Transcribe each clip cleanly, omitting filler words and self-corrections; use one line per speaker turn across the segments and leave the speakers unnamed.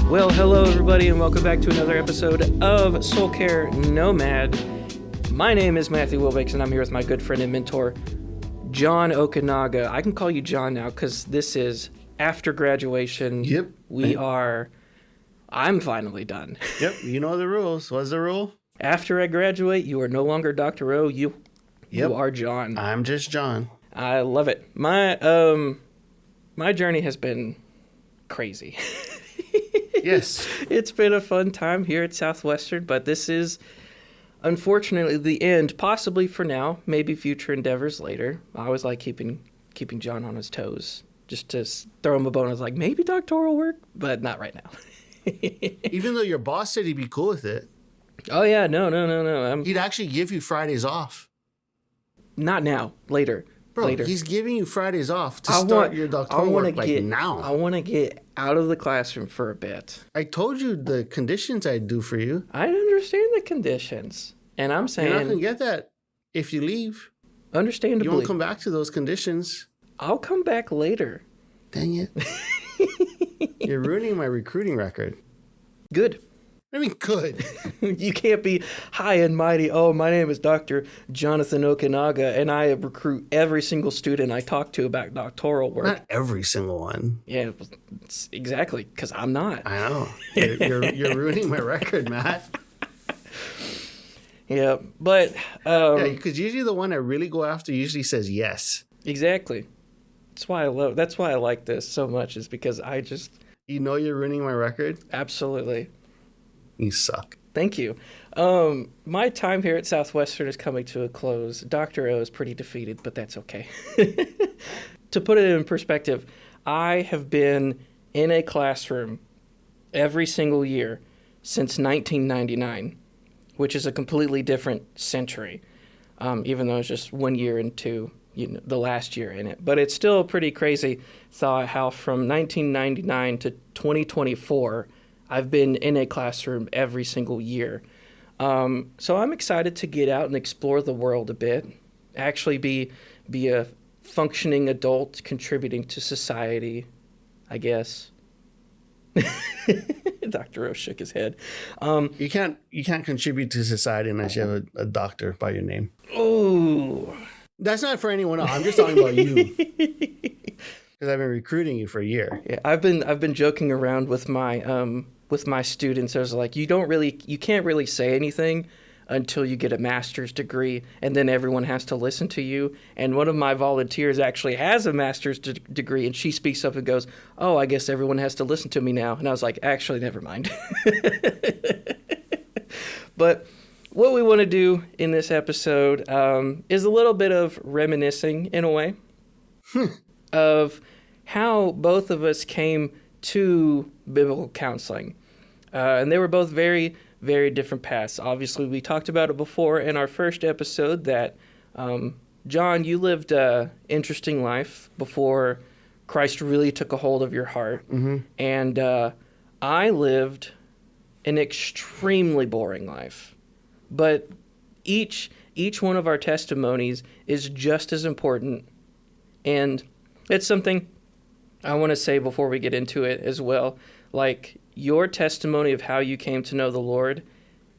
Well, hello everybody, and welcome back to another episode of Soul Care Nomad. My name is Matthew Wilbakes, and I'm here with my good friend and mentor, John Okanaga. I can call you John now because this is after graduation.
Yep.
I'm finally done.
Yep, you know the rules. What's the rule?
After I graduate, you are no longer Dr. O. You are John.
I'm just John.
I love it. My journey has been crazy.
Yes.
It's been a fun time here at Southwestern, but this is unfortunately the end, possibly for now, maybe future endeavors later. I always like keeping John on his toes, just to throw him a bone. I was like, maybe doctoral work, but not right now.
Even though your boss said he'd be cool with it.
Oh, yeah, no.
He'd actually give you Fridays off.
Not now, later.
Bro,
later.
He's giving you Fridays off to start your doctoral work now.
I want to get out of the classroom for a bit.
I told you the conditions I'd do for you.
I understand the conditions. And I'm saying...
You're not going to get that if you leave.
Understandably.
You won't come back to those conditions.
I'll come back later.
Dang it. You're ruining my recruiting record.
Good.
I mean, good.
You can't be high and mighty. Oh, my name is Dr. Jonathan Okanaga, and I recruit every single student I talk to about doctoral work.
Not every single one.
Yeah, exactly, because I'm not.
I know. You're ruining my record, Matt.
Yeah, but...
yeah, because usually the one I really go after usually says yes.
Exactly. That's why I like this so much, is because I just...
You know you're ruining my record?
Absolutely.
You suck.
Thank you. My time here at Southwestern is coming to a close. Dr. O is pretty defeated, but that's okay. To put it in perspective, I have been in a classroom every single year since 1999, which is a completely different century, even though it's just 1 year into the last year in it. But it's still a pretty crazy thought how from 1999 to 2024, I've been in a classroom every single year. So I'm excited to get out and explore the world a bit, actually be a functioning adult contributing to society, I guess. Dr. O shook his head.
You can't contribute to society unless you have a doctor by your name.
Oh.
That's not for anyone else. I'm just talking about you. Because I've been recruiting you for a year.
Yeah, I've been joking around with my students. I was like, you can't really say anything until you get a master's degree, and then everyone has to listen to you. And one of my volunteers actually has a master's degree, and she speaks up and goes, "Oh, I guess everyone has to listen to me now." And I was like, actually, never mind. But what we want to do in this episode is a little bit of reminiscing, in a way, of how both of us came to biblical counseling. And they were both very, very different paths. Obviously, we talked about it before in our first episode that, John, you lived an interesting life before Christ really took a hold of your heart.
Mm-hmm.
And I lived an extremely boring life. But each one of our testimonies is just as important. And it's something I want to say before we get into it as well. Like, your testimony of how you came to know the Lord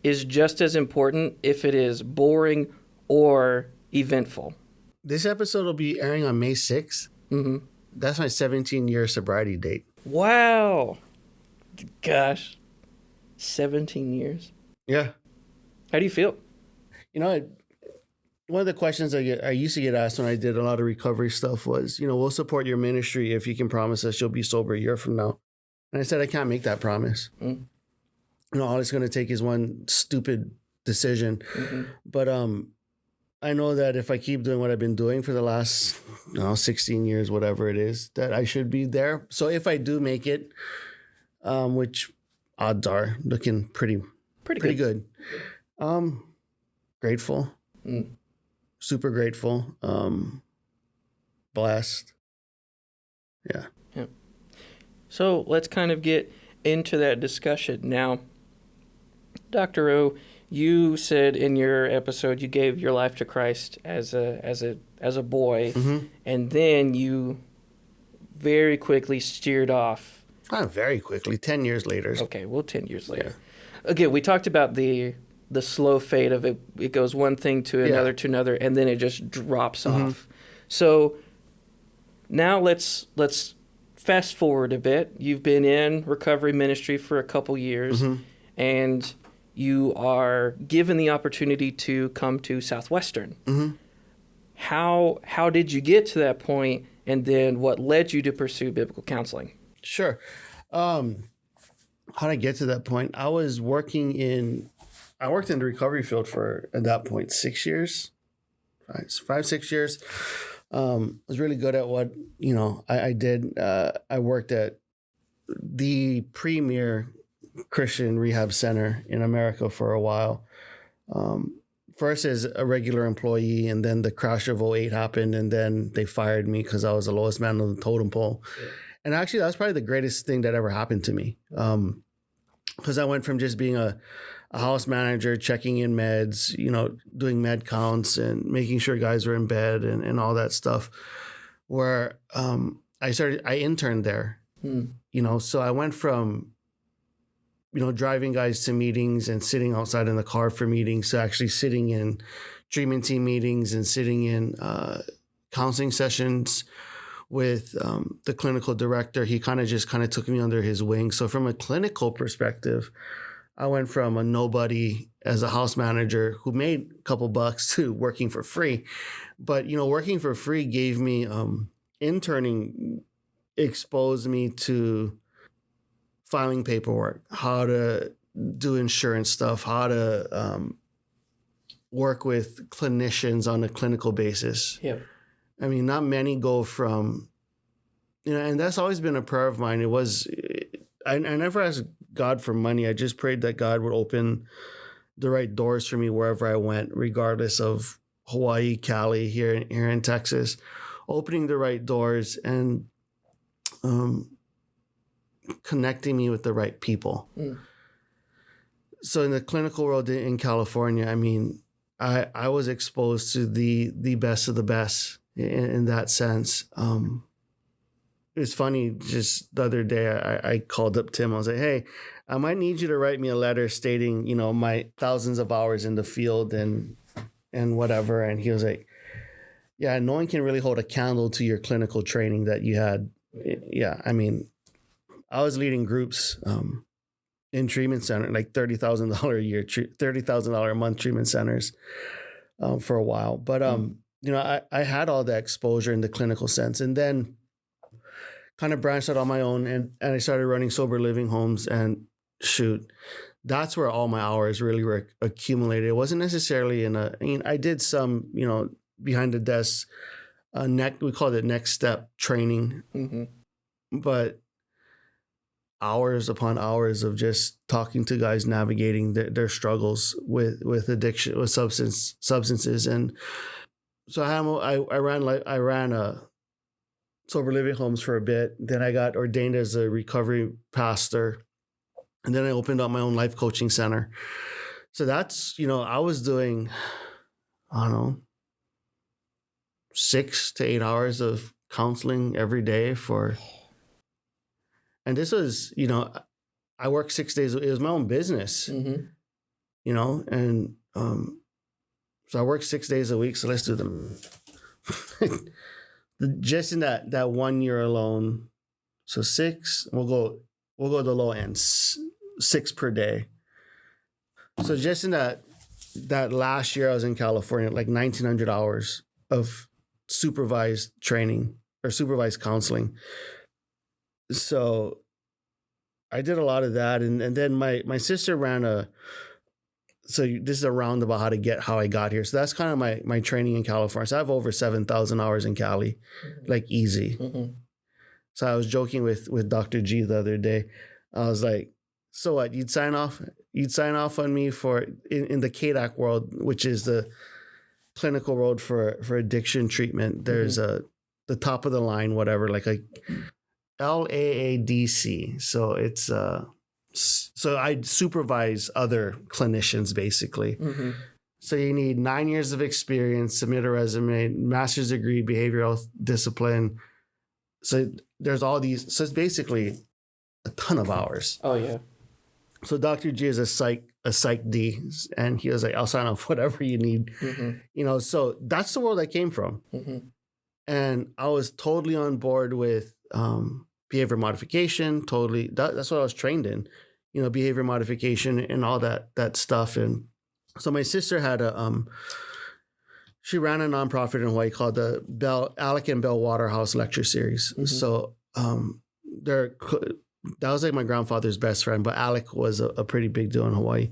is just as important if it is boring or eventful.
This episode will be airing on May 6th.
Mm-hmm.
That's my 17-year sobriety date.
Wow. Gosh. 17 years.
Yeah.
How do you feel?
You know, one of the questions I used to get asked when I did a lot of recovery stuff was, we'll support your ministry if you can promise us you'll be sober a year from now. And I said, I can't make that promise.
Mm.
All it's going to take is one stupid decision.
Mm-hmm.
But I know that if I keep doing what I've been doing for the last 16 years, whatever it is, that I should be there. So if I do make it, which odds are looking pretty good. Grateful.
Mm.
Super grateful. Blessed. Yeah.
So let's kind of get into that discussion. Now, Dr. O, you said in your episode you gave your life to Christ as a boy,
Mm-hmm.
and then you very quickly steered off
Very quickly, 10 years later.
Okay, well, 10 years later. Again, we talked about the slow fade of it. It goes one thing to another, and then it just drops off. So now let's fast forward a bit. You've been in recovery ministry for a couple years, and you are given the opportunity to come to Southwestern. How did you get to that point, and then what led you to pursue biblical counseling?
Sure. How did I get to that point? I worked in the recovery field for, at that point, 6 years, 6 years. I was really good at what, I did. I worked at the premier Christian rehab center in America for a while. First as a regular employee, and then the crash of '08 happened, and then they fired me because I was the lowest man on the totem pole. And actually, that was probably the greatest thing that ever happened to me. Because I went from just being a house manager, checking in meds, doing med counts and making sure guys were in bed and all that stuff, where I interned there, so I went from, driving guys to meetings and sitting outside in the car for meetings to actually sitting in treatment team meetings and sitting in counseling sessions with the clinical director. He kind of took me under his wing. So from a clinical perspective, I went from a nobody as a house manager who made a couple bucks to working for free. But, working for free gave me interning, exposed me to filing paperwork, how to do insurance stuff, how to work with clinicians on a clinical basis.
Yeah.
I mean, not many go from, and that's always been a prayer of mine. It was, I never asked God for money. I just prayed that God would open the right doors for me wherever I went, regardless of Hawaii, Cali, here in Texas, opening the right doors and connecting me with the right people. So in the clinical world in California, I mean, I was exposed to the best of the best in that sense. It's funny, just the other day, I called up Tim. I was like, hey, I might need you to write me a letter stating, my thousands of hours in the field and whatever. And he was like, yeah, no one can really hold a candle to your clinical training that you had. Yeah, I mean, I was leading groups in treatment center, like $30,000 a year, $30,000 a month treatment centers for a while. But, I had all that exposure in the clinical sense, and then kind of branched out on my own and I started running sober living homes, and that's where all my hours really were accumulated. It wasn't necessarily I did some, behind the desk, we called it next step training, but hours upon hours of just talking to guys, navigating their struggles with addiction, with substances. And so I ran a sober living homes for a bit. Then I got ordained as a recovery pastor. And then I opened up my own life coaching center. So that's, I was doing, I don't know, 6 to 8 hours of counseling every day and this was, I worked 6 days. It was my own business, and so I worked 6 days a week. So let's do them. Just in that 1 year alone. So 6, we'll go the low end, 6 per day. So just in that last year I was in California, like 1,900 hours of supervised training or supervised counseling. So I did a lot of that. And then my sister ran so this is a roundabout how I got here. So that's kind of my training in California. So I have over 7,000 hours in Cali, like easy. So I was joking with Dr. G the other day. I was like, so what, you'd sign off on me for in the KDAC world, which is the clinical world for addiction treatment. There's the top of the line, whatever, like a LAADC. So it's so I supervise other clinicians basically. So you need 9 years of experience, submit a resume, master's degree, behavioral health discipline. So there's all these. So it's basically a ton of hours.
Oh yeah.
So Dr. G is a psych D, and he was like, I'll sign off whatever you need. So that's the world I came from. And I was totally on board with behavior modification. Totally. That's what I was trained in, behavior modification and all that stuff. And so my sister had she ran a nonprofit in Hawaii called the Alec and Bell Waterhouse Lecture Series. So that was like my grandfather's best friend, but Alec was a pretty big deal in Hawaii.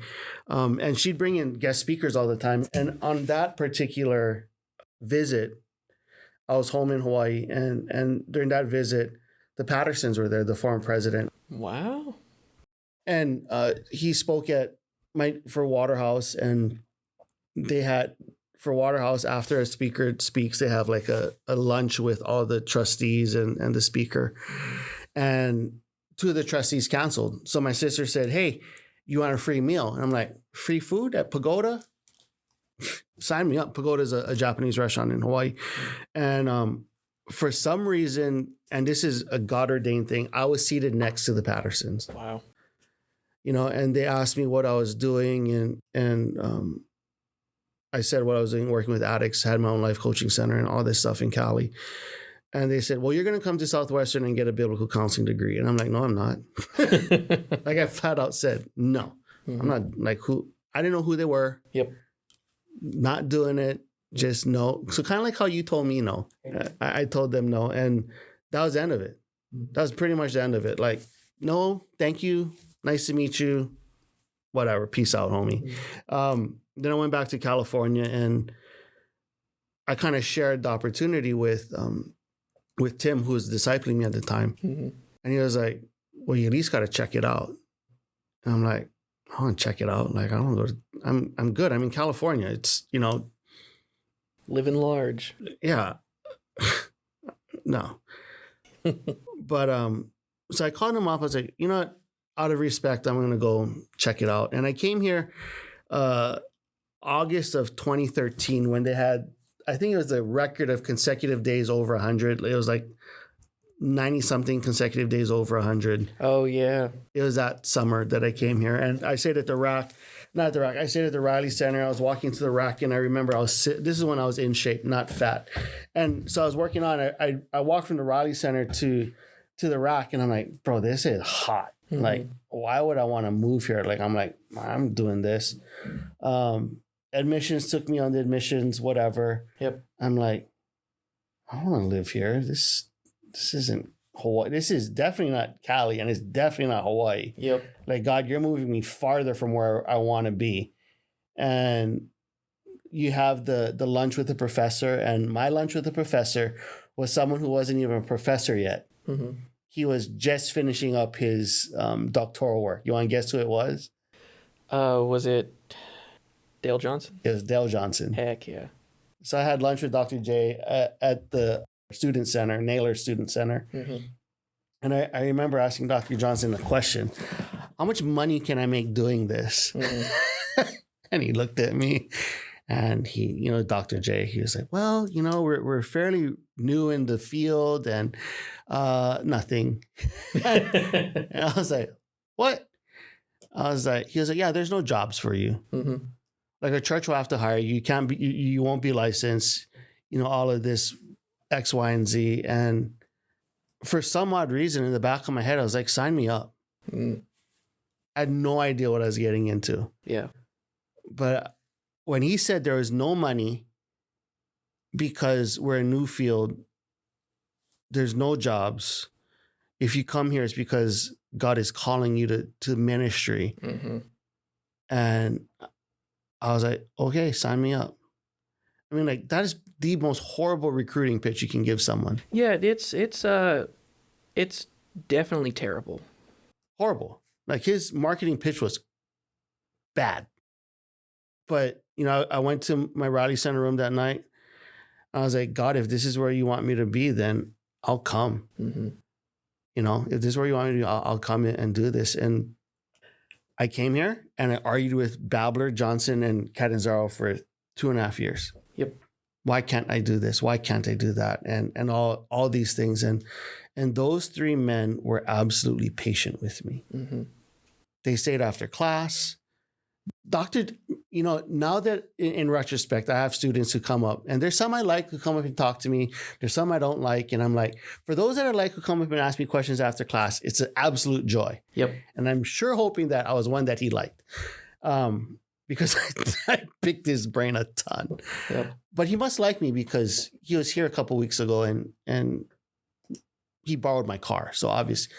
And she'd bring in guest speakers all the time. And on that particular visit, I was home in Hawaii. And during that visit, the Pattersons were there, the former president.
Wow.
And he spoke for Waterhouse. And they had, for Waterhouse, after a speaker speaks, they have like a lunch with all the trustees and the speaker. And two of the trustees canceled. So my sister said, hey, you want a free meal? And I'm like, free food at Pagoda? Sign me up. Pagoda is a Japanese restaurant in Hawaii. And for some reason, and this is a God ordained thing, I was seated next to the Pattersons.
Wow.
And they asked me what I was doing. And I said what I was doing, working with addicts, had my own life coaching center and all this stuff in Cali. And they said, well, you're going to come to Southwestern and get a biblical counseling degree. And I'm like, no, I'm not. Like I flat out said, no, I'm not. Like who? I didn't know who they were.
Yep.
Not doing it. Just no. So kind of like how you told me no. I told them no. And that was the end of it. That was pretty much the end of it. Like, no, thank you. Nice to meet you. Whatever. Peace out, homie. Then I went back to California and I kind of shared the opportunity with Tim, who was discipling me at the time. And he was like, well, you at least got to check it out. And I'm like, I want to check it out. Like, I don't go to, I'm good. I'm in California. It's,
living large.
Yeah. No. But, so I called him up. I was like, you know what? Out of respect, I'm going to go check it out. And I came here, August of 2013 when they had, I think it was a record of consecutive days over 100. It was like 90 something consecutive days over 100.
Oh yeah.
It was that summer that I came here, and I stayed at the Rack, not the Rack. I stayed at the Riley Center. I was walking to the Rack, and I remember this is when I was in shape, not fat, and so I was working on it. I walked from the Riley Center to the Rack, and I'm like, bro, this is hot. Like, why would I want to move here? Like, I'm doing this. Admissions took me on the admissions, whatever.
Yep.
I'm like, I don't want to live here. This isn't Hawaii. This is definitely not Cali, and it's definitely not Hawaii.
Yep.
Like, God, you're moving me farther from where I want to be. And you have the lunch with the professor, and my lunch with the professor was someone who wasn't even a professor yet. He was just finishing up his doctoral work. You want to guess who it was?
Was it Dale Johnson?
It was Dale Johnson.
Heck yeah.
So I had lunch with Dr. J at the student center, Naylor Student Center. And I remember asking Dr. Johnson a question. How much money can I make doing this? And he looked at me and he, Dr. J, he was like, well, we're fairly new in the field and nothing. And I was like, what? He was like, yeah, there's no jobs for you. Like a church will have to hire you. You can't be, you won't be licensed, all of this X, Y, and Z. And for some odd reason in the back of my head, I was like, sign me up. I had no idea what I was getting into.
Yeah.
But when he said there was no money because we're a new field, there's no jobs. If you come here, it's because God is calling you to ministry. And I was like, okay, sign me up. I mean, like, that is the most horrible recruiting pitch you can give someone.
Yeah, it's definitely terrible.
Horrible. Like, his marketing pitch was bad. But, I went to my Riley Center room that night. I was like, God, if this is where you want me to be, then I'll come. If this is where you want me to be, I'll come in and do this. And I came here and I argued with Babler, Johnson, and Catanzaro for 2.5 years.
Yep.
why can't I do this? Why can't I do that? And all these things. And those three men were absolutely patient with me.
Mm-hmm.
They stayed after class. Doctor, now that in retrospect, I have students who come up, and there's some I like who come up and talk to me. There's some I don't like. And I'm like, for those that I like who come up and ask me questions after class, it's an absolute joy.
Yep.
And I'm sure hoping that I was one that he liked. Because I picked his brain a ton.
Yep.
But he must like me because he was here a couple weeks ago and he borrowed my car. So obviously,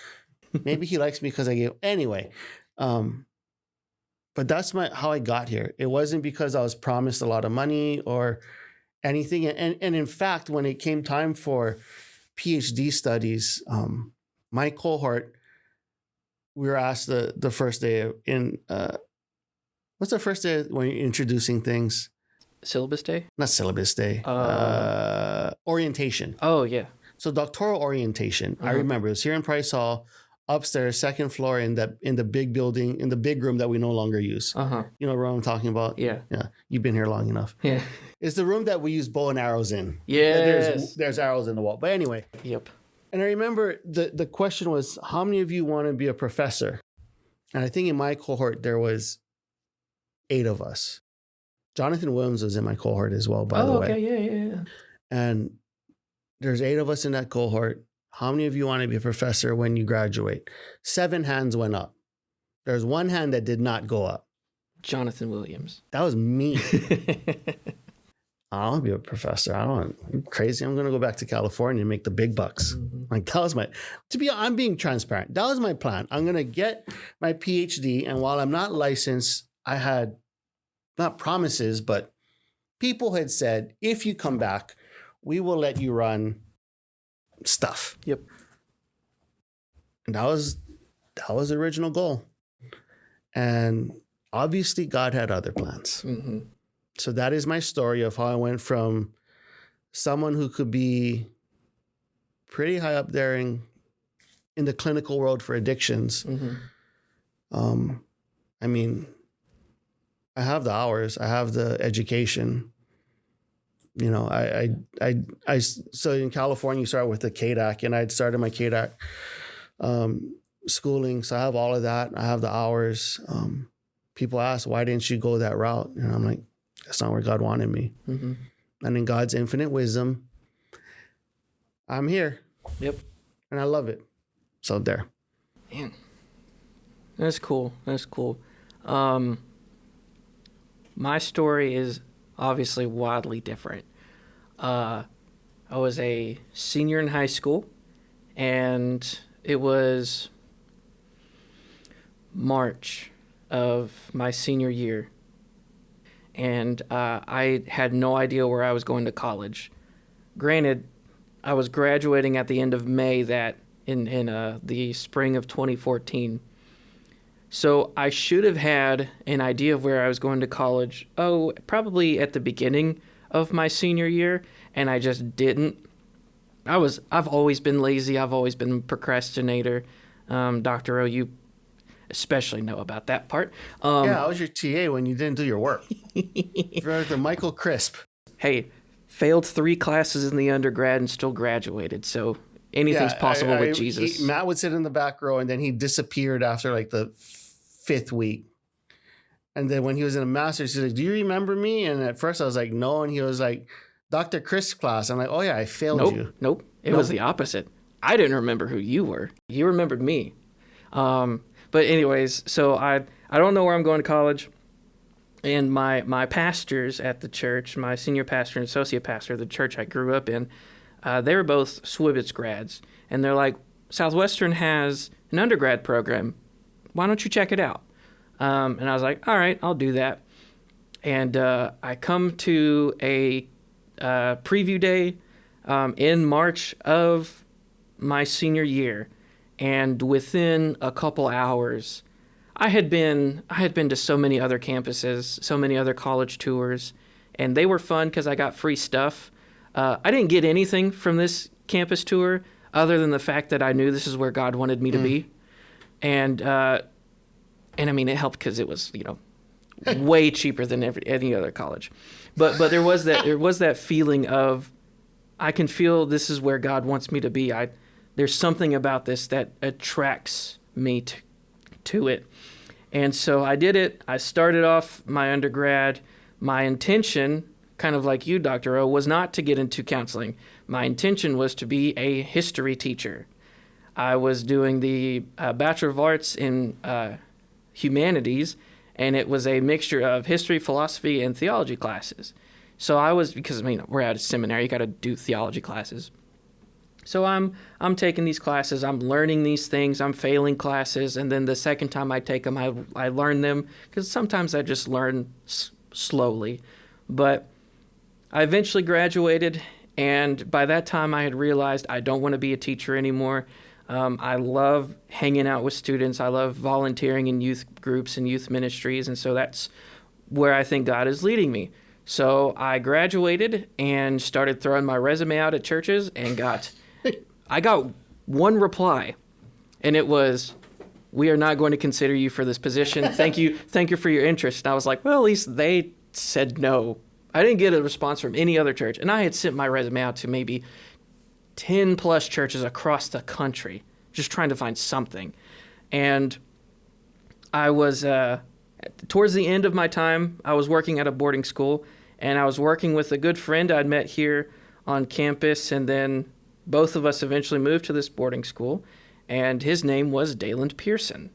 maybe he likes me because I gave. Anyway, but that's how I got here. It wasn't because I was promised a lot of money or anything. And in fact, when it came time for PhD studies, my cohort, we were asked the first day in. What's the first day when you're introducing things?
Syllabus day?
Not syllabus day. Orientation.
Oh, yeah.
So doctoral orientation. I remember it was here in Price Hall, upstairs, second floor in the big building, in the big room that we no longer use. You know what I'm talking about?
Yeah.
Yeah. You've been here long enough.
Yeah.
It's the room that we use bow and arrows in.
Yes.
There's arrows in the wall. But anyway.
Yep.
And I remember the question was, how many of you want to be a professor? And I think in my cohort, there was 8 of us. Jonathan Williams was in my cohort as well, by the way.
Okay, yeah.
And there's 8 of us in that cohort. How many of you want to be a professor when you graduate? 7 hands went up. There's 1 hand that did not go up.
Jonathan Williams.
That was me. I want to be a professor. I'm crazy. I'm going to go back to California and make the big bucks. Mm-hmm. Like that was I'm being transparent. That was my plan. I'm going to get my PhD. And while I'm not licensed, I had not promises, but people had said, if you come back, we will let you run stuff.
Yep.
And that was the original goal. And obviously God had other plans. Mm-hmm. So that is my story of how I went from someone who could be pretty high up there in the clinical world for addictions. Mm-hmm. I mean, I have the hours, I have the education. You know, I so in California, you start with the KDAC, and I'd started my KDAC schooling. So I have all of that. I have the hours. People ask, why didn't you go that route? And I'm like, that's not where God wanted me. Mm-hmm. And in God's infinite wisdom, I'm here.
Yep.
And I love it. So there.
Man, that's cool. That's cool. My story is obviously wildly different. I was a senior in high school, and it was March of my senior year, and I had no idea where I was going to college. Granted, I was graduating at the end of May in the spring of 2014. So I should have had an idea of where I was going to college, probably at the beginning of my senior year, and I just didn't. I've always been lazy. I've always been a procrastinator. Dr. O, you especially know about that part.
Yeah, I was your TA when you didn't do your work. You're the Michael Crisp.
Hey, failed 3 classes in the undergrad and still graduated, so anything's possible with Jesus.
Matt would sit in the back row, and then he disappeared after like the 5th week. And then when he was in a master's, he's like, do you remember me? And at first I was like, no. And he was like, Dr. Chris class. I'm like, oh yeah, I failed you.
Nope. It was the opposite. I didn't remember who you were. You remembered me. But anyways, so I don't know where I'm going to college. And my pastors at the church, my senior pastor and associate pastor of the church I grew up in, they were both Swibitz grads. And they're like, Southwestern has an undergrad program. Why don't you check it out? And I was like, all right, I'll do that. And I come to a preview day in March of my senior year. And within a couple hours, I had been to so many other campuses, so many other college tours, and they were fun because I got free stuff. I didn't get anything from this campus tour other than the fact that I knew this is where God wanted me to be. And I mean, it helped because it was, way cheaper than any other college. But there was that feeling of, I can feel this is where God wants me to be. There's something about this that attracts me to it. And so I did it. I started off my undergrad. My intention, kind of like you, Dr. O, was not to get into counseling. My intention was to be a history teacher. I was doing the Bachelor of Arts in Humanities, and it was a mixture of history, philosophy, and theology classes. So because we're at a seminary, you got to do theology classes. So I'm taking these classes, I'm learning these things, I'm failing classes, and then the second time I take them, I learn them, because sometimes I just learn slowly. But I eventually graduated, and by that time I had realized I don't want to be a teacher anymore. I love hanging out with students. I love volunteering in youth groups and youth ministries, and so that's where I think God is leading me. So I graduated and started throwing my resume out at churches and I got one reply, and it was, "We are not going to consider you for this position. Thank you for your interest." And I was like, well, at least they said no. I didn't get a response from any other church, and I had sent my resume out to maybe 10 plus churches across the country, just trying to find something. And I was, towards the end of my time, I was working at a boarding school, and I was working with a good friend I'd met here on campus, and then both of us eventually moved to this boarding school, and his name was Dayland Pearson.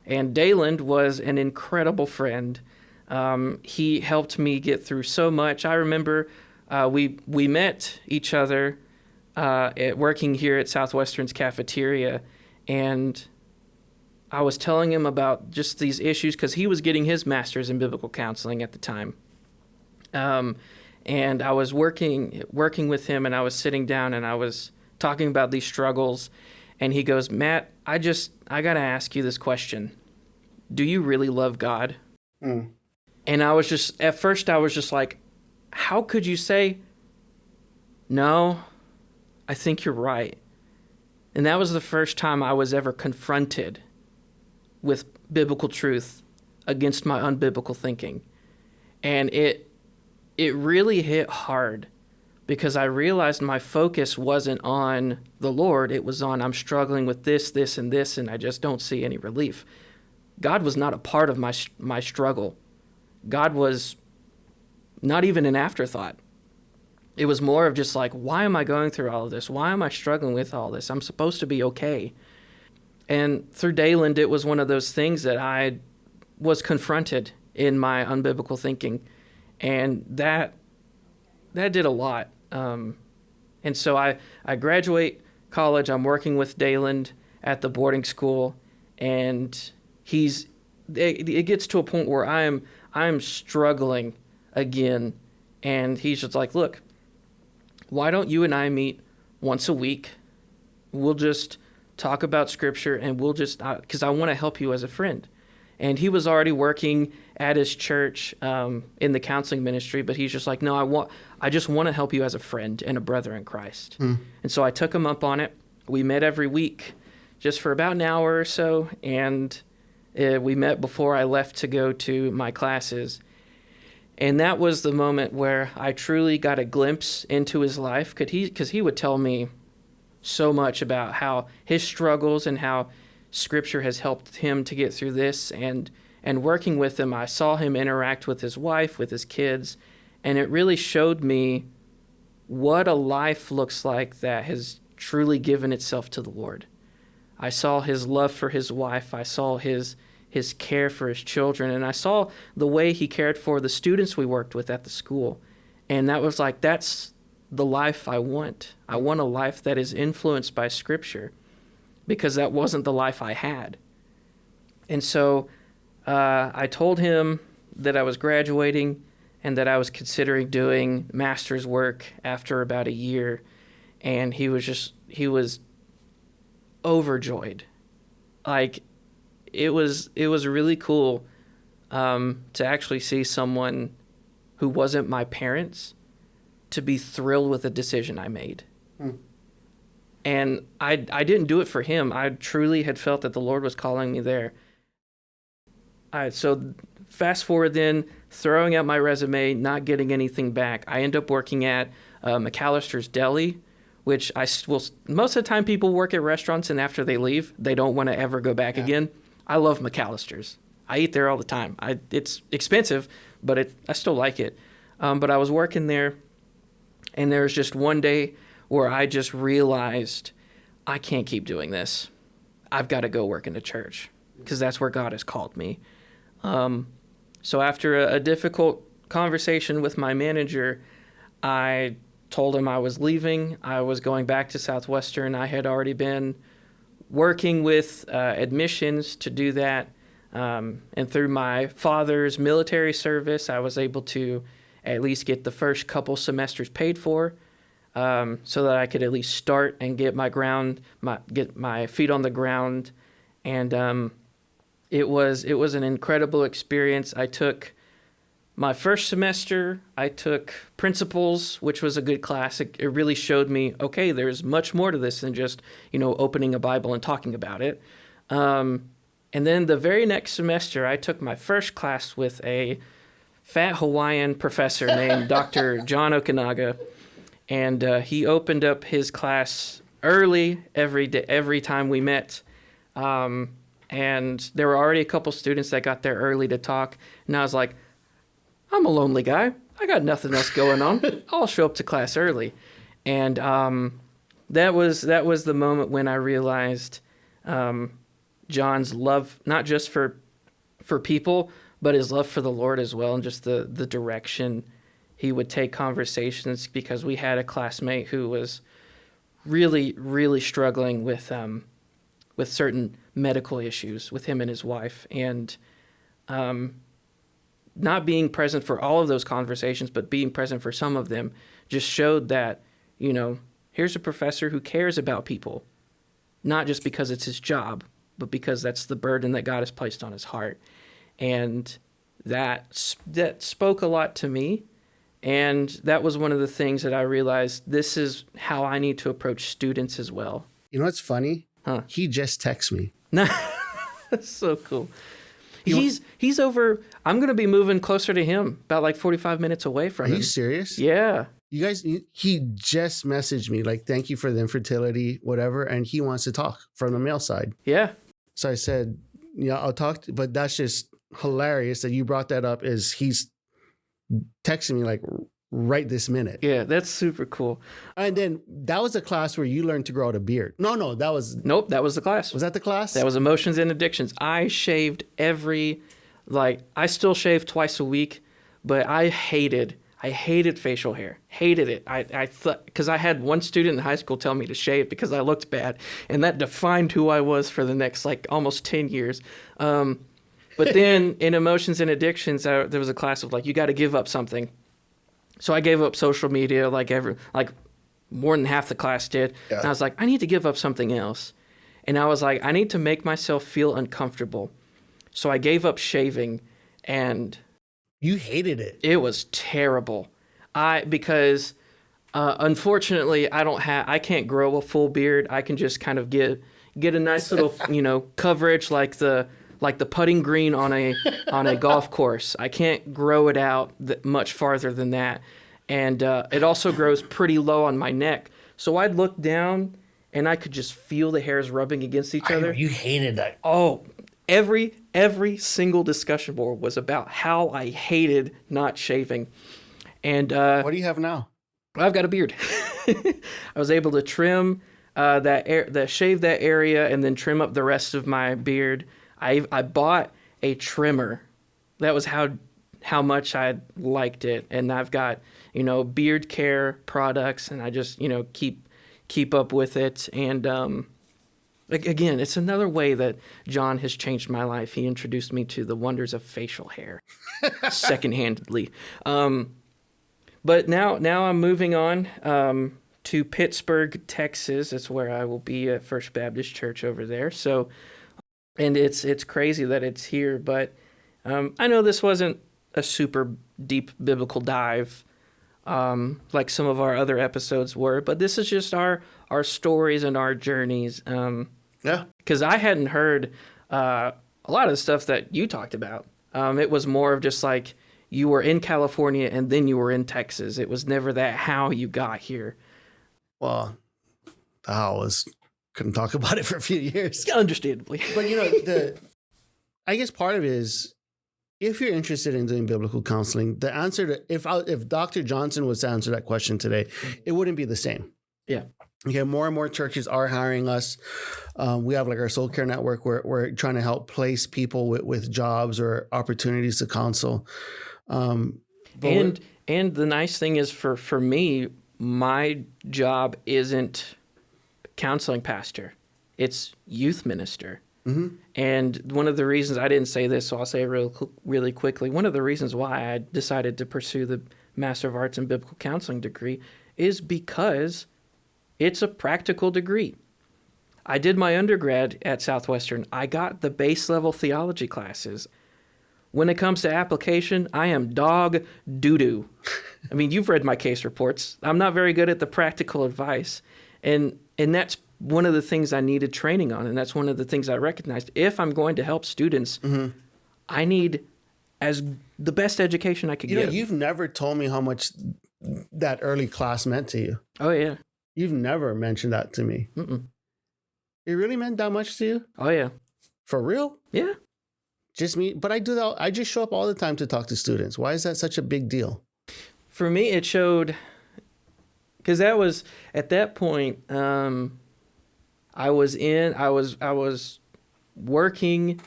And Dayland was an incredible friend. He helped me get through so much. I remember we met each other working here at Southwestern's cafeteria, and I was telling him about just these issues because he was getting his master's in biblical counseling at the time. And I was working with him, and I was sitting down and I was talking about these struggles, and he goes, "Matt, I got to ask you this question. Do you really love God?" Mm. And at first I was just like, how could you say, "No, I think you're right"? And that was the first time I was ever confronted with biblical truth against my unbiblical thinking. And it really hit hard, because I realized my focus wasn't on the Lord. It was on, I'm struggling with this, and this, and I just don't see any relief. God was not a part of my struggle. God was not even an afterthought. It was more of just like, why am I going through all of this? Why am I struggling with all this? I'm supposed to be okay. And through Dayland, it was one of those things that I was confronted in my unbiblical thinking. And that did a lot. And so I graduate college. I'm working with Dayland at the boarding school, and it gets to a point where I'm struggling again, and he's just like, "Look, why don't you and I meet once a week? We'll just talk about Scripture, and we'll just because I want to help you as a friend." And he was already working at his church in the counseling ministry, but he's just like, "No, I just want to help you as a friend and a brother in Christ." And so I took him up on it. We met every week just for about an hour or so, and we met before I left to go to my classes. And that was the moment where I truly got a glimpse into his life, because he would tell me so much about how his struggles and how Scripture has helped him to get through this. And working with him, I saw him interact with his wife, with his kids, and it really showed me what a life looks like that has truly given itself to the Lord. I saw his love for his wife. I saw his care for his children, and I saw the way he cared for the students we worked with at the school. And that was like, that's the life I want. I want a life that is influenced by Scripture, because that wasn't the life I had. And so I told him that I was graduating and that I was considering doing master's work after about a year. And he was overjoyed. Like, it was really cool to actually see someone who wasn't my parents to be thrilled with the decision I made. And I didn't do it for him. I truly had felt that the Lord was calling me there. So fast forward then, throwing out my resume, not getting anything back. I end up working at McAllister's Deli, which most of the time people work at restaurants and after they leave, they don't want to ever go back again. I love McAllister's. I eat there all the time. It's expensive, but I still like it. But I was working there, and there was just one day where I just realized I can't keep doing this. I've got to go work in the church because that's where God has called me. So after a difficult conversation with my manager, I told him I was leaving. I was going back to Southwestern. I had already been working with admissions to do that. And through my father's military service, I was able to at least get the first couple semesters paid for, so that I could at least start and get my feet on the ground. And it was an incredible experience. I took my first semester, I took principles, which was a good class. It really showed me, okay, there's much more to this than just, opening a Bible and talking about it. And then the very next semester, I took my first class with a fat Hawaiian professor named Dr. John Okanaga. And he opened up his class early every time we met. And there were already a couple students that got there early to talk. And I was like, I'm a lonely guy. I got nothing else going on. I'll show up to class early. And that was the moment when I realized John's love, not just for people, but his love for the Lord as well, and just the direction he would take conversations, because we had a classmate who was really, really struggling with certain medical issues with him and his wife. And not being present for all of those conversations, but being present for some of them, just showed that, here's a professor who cares about people, not just because it's his job, but because that's the burden that God has placed on his heart. And that spoke a lot to me. And that was one of the things that I realized, this is how I need to approach students as well.
You know what's funny?
Huh.
He just texted me.
That's so cool. He's over. I'm going to be moving closer to him, about like 45 minutes away from him.
Are you serious?
Yeah.
You guys, he just messaged me like, thank you for the infertility, whatever. And he wants to talk from the male side.
Yeah.
So I said, I'll talk. But that's just hilarious that you brought that up, is he's texting me like right this minute.
Yeah, that's super cool.
And then that was a class where you learned to grow out a beard. No,
Nope, that was the class.
Was that the class?
That was Emotions and Addictions. I shaved I still shave twice a week, but I hated facial hair. Hated it. I thought, because I had one student in high school tell me to shave because I looked bad, and that defined who I was for the next almost 10 years. But then in Emotions and Addictions, there was a class of you got to give up something. So I gave up social media, more than half the class did. Yeah. And I was like, I need to give up something else. And I was like, I need to make myself feel uncomfortable. So I gave up shaving, and
you hated it.
It was terrible. Because unfortunately I can't grow a full beard. I can just kind of get a nice little, coverage like the putting green on a golf course. I can't grow it out much farther than that. And it also grows pretty low on my neck. So I'd look down and I could just feel the hairs rubbing against each other.
You hated that.
Oh, every single discussion board was about how I hated not shaving. And
what do you have now?
I've got a beard. I was able to trim shave that area and then trim up the rest of my beard. I bought a trimmer. That was how much I liked it. And I've got, beard care products, and I just, keep up with it. And again, it's another way that John has changed my life. He introduced me to the wonders of facial hair secondhandedly. But now I'm moving on to Pittsburgh, Texas. It's where I will be at First Baptist Church over there. So, and it's crazy that it's here, but I know this wasn't a super deep biblical dive like some of our other episodes were, but this is just our stories and our journeys.
Yeah.
Because I hadn't heard a a lot of the stuff that you talked about. It was more of just like you were in California and then you were in Texas. It was never that how you got here.
Well, the how was couldn't talk about it for a few years.
Understandably.
But I guess part of it is if you're interested in doing biblical counseling, the answer to if Dr. Johnson was to answer that question today, it wouldn't be the same.
Yeah.
Okay, more and more churches are hiring us. We have like our Soul Care Network where we're trying to help place people with jobs or opportunities to counsel. And
the nice thing is for me, my job isn't counseling pastor. It's youth minister. Mm-hmm. And one of the reasons I didn't say this, so I'll say it really quickly. One of the reasons why I decided to pursue the Master of Arts in Biblical Counseling degree is because it's a practical degree. I did my undergrad at Southwestern. I got the base level theology classes. When it comes to application, I am dog doo-doo. I mean, you've read my case reports. I'm not very good at the practical advice. And that's one of the things I needed training on, and that's one of the things I recognized. If I'm going to help students, I need the best education I could get.
You've never told me how much that early class meant to you.
Oh, yeah.
You've never mentioned that to me.
Mm-mm.
It really meant that much to you?
Oh, yeah.
For real?
Yeah.
Just me? But I do that. I just show up all the time to talk to students. Why is that such a big deal?
For me, it showed, because that was, at that point, I was working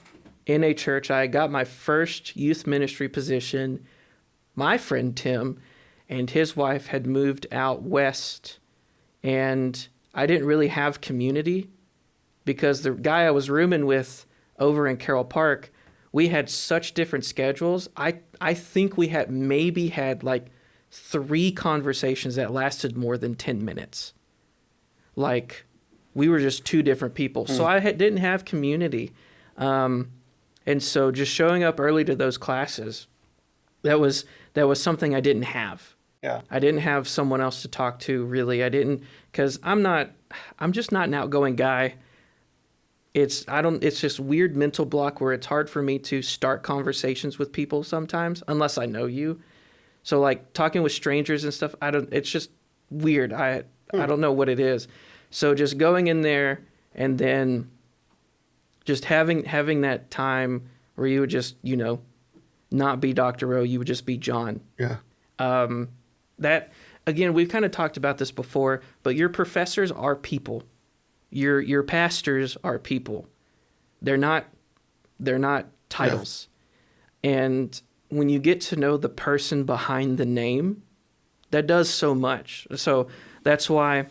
in a church. I got my first youth ministry position. My friend Tim and his wife had moved out west, and I didn't really have community because the guy I was rooming with over in Carroll Park, we had such different schedules. I think we had maybe had like 3 conversations that lasted more than 10 minutes. Like, we were just 2 different people. So I didn't have community. And so just showing up early to those classes, that was something I didn't have.
Yeah.
I didn't have someone else to talk to, really. I didn't, because I'm just not an outgoing guy. It's just weird mental block where it's hard for me to start conversations with people sometimes, unless I know you. So like talking with strangers and stuff, it's just weird. I don't know what it is. So just going in there and then just having that time where you would just, not be Dr. O, you would just be John.
Yeah.
That, again, we've kind of talked about this before, but your professors are people. Your pastors are people. They're not titles. Yeah. And when you get to know the person behind the name, that does so much. So that's why,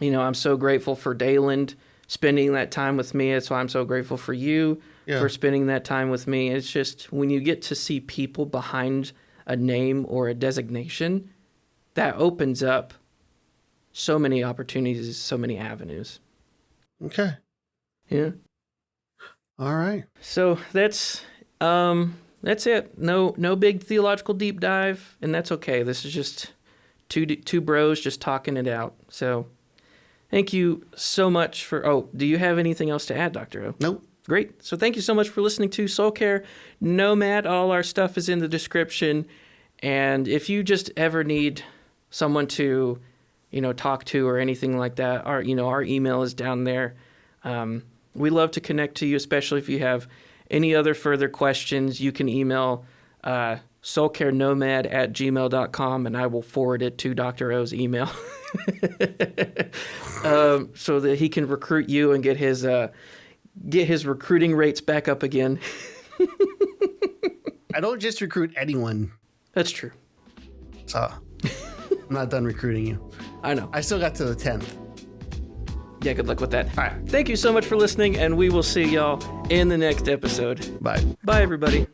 I'm so grateful for Dayland spending that time with me. That's why I'm so grateful for you for spending that time with me. It's just when you get to see people behind a name or a designation, that opens up so many opportunities, so many avenues.
Okay.
Yeah.
All right.
So that's it. No big theological deep dive, and that's okay. This is just two bros just talking it out. So thank you so much for... do you have anything else to add, Dr. O?
Nope.
Great. So thank you so much for listening to Soul Care Nomad. All our stuff is in the description. And if you just ever need someone to, talk to or anything like that, our email is down there. We love to connect to you, especially if you have any other further questions. You can email soulcarenomad@gmail.com, and I will forward it to Dr. O's email so that he can recruit you and get his recruiting rates back up again.
I don't just recruit anyone.
That's true.
So I'm not done recruiting you.
I know.
I still got to the 10th.
Yeah, good luck with that.
All right.
Thank you so much for listening, and we will see y'all in the next episode.
Bye.
Bye, everybody.